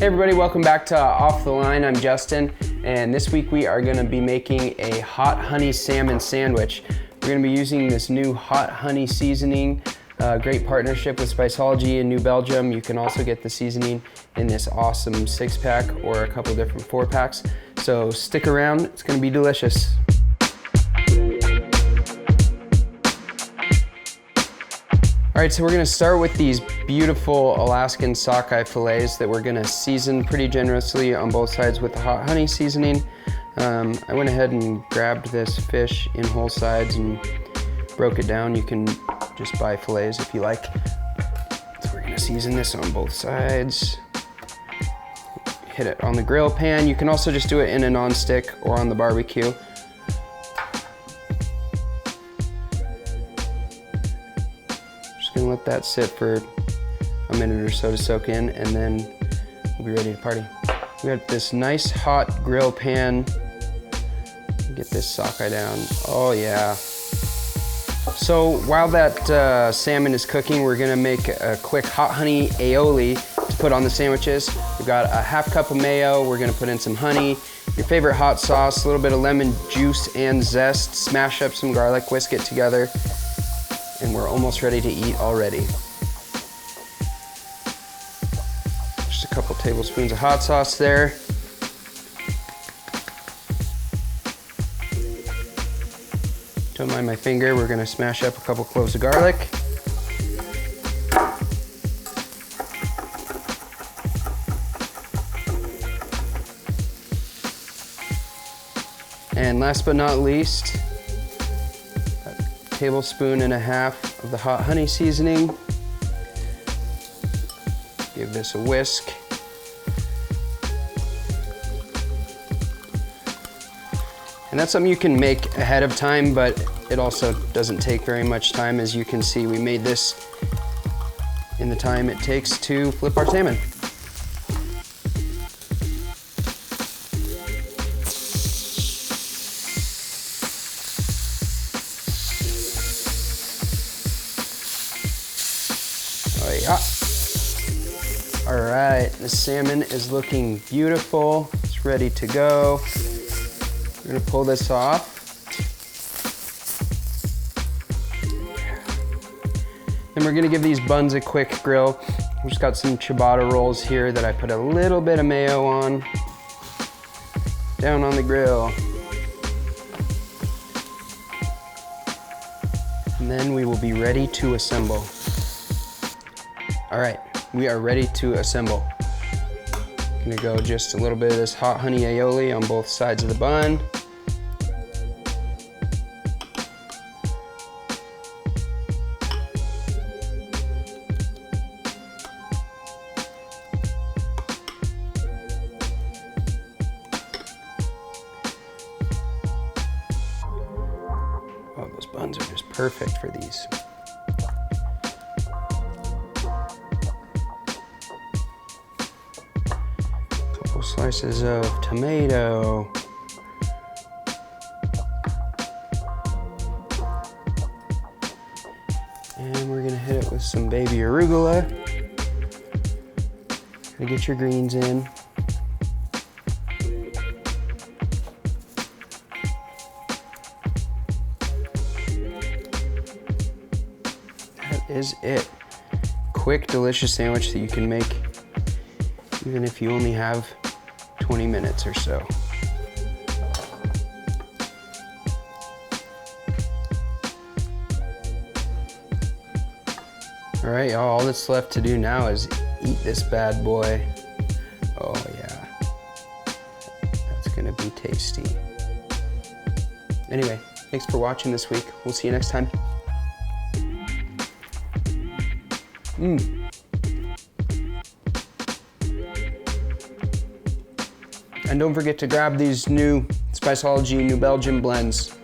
Hey everybody, welcome back to Off the Line. I'm Justin, and this week we are gonna be making a hot honey salmon sandwich. We're gonna be using this new hot honey seasoning, great partnership with Spiceology in New Belgium. You can also get the seasoning in this awesome 6-pack or a couple different 4-packs. So stick around, it's gonna be delicious. All right, so we're gonna start with these beautiful Alaskan sockeye fillets that we're gonna season pretty generously on both sides with the hot honey seasoning. I went ahead and grabbed this fish in whole sides and broke it down. You can just buy fillets if you like. So we're gonna season this on both sides. Hit it on the grill pan. You can also just do it in a non-stick or on the barbecue. Gonna let that sit for a minute or so to soak in, and then we'll be ready to party. We got this nice hot grill pan. Get this sockeye down. Oh yeah. So while that salmon is cooking, we're gonna make a quick hot honey aioli to put on the sandwiches. We've got a ½ cup of mayo. We're gonna put in some honey, your favorite hot sauce, a little bit of lemon juice and zest. Smash up some garlic, whisk it together, and we're almost ready to eat already. Just a couple tablespoons of hot sauce there. Don't mind my finger, we're gonna smash up a couple cloves of garlic. And last but not least, tablespoon and a half of the hot honey seasoning. Give this a whisk. And that's something you can make ahead of time, but it also doesn't take very much time. As you can see, we made this in the time it takes to flip our salmon. Oh yeah. All right, the salmon is looking beautiful. It's ready to go. We're gonna pull this off. Then we're gonna give these buns a quick grill. We've just got some ciabatta rolls here that I put a little bit of mayo on. Down on the grill. And then we will be ready to assemble. All right, we are ready to assemble. Gonna go just a little bit of this hot honey aioli on both sides of the bun. Oh, those buns are just perfect for these. Slices of tomato. And we're gonna hit it with some baby arugula. Gotta get your greens in. That is it. Quick, delicious sandwich that you can make even if you only have 20 minutes or so. All right, y'all, all that's left to do now is eat this bad boy. Oh yeah, that's gonna be tasty. Anyway, thanks for watching this week. We'll see you next time. And don't forget to grab these new Spiceology New Belgium blends.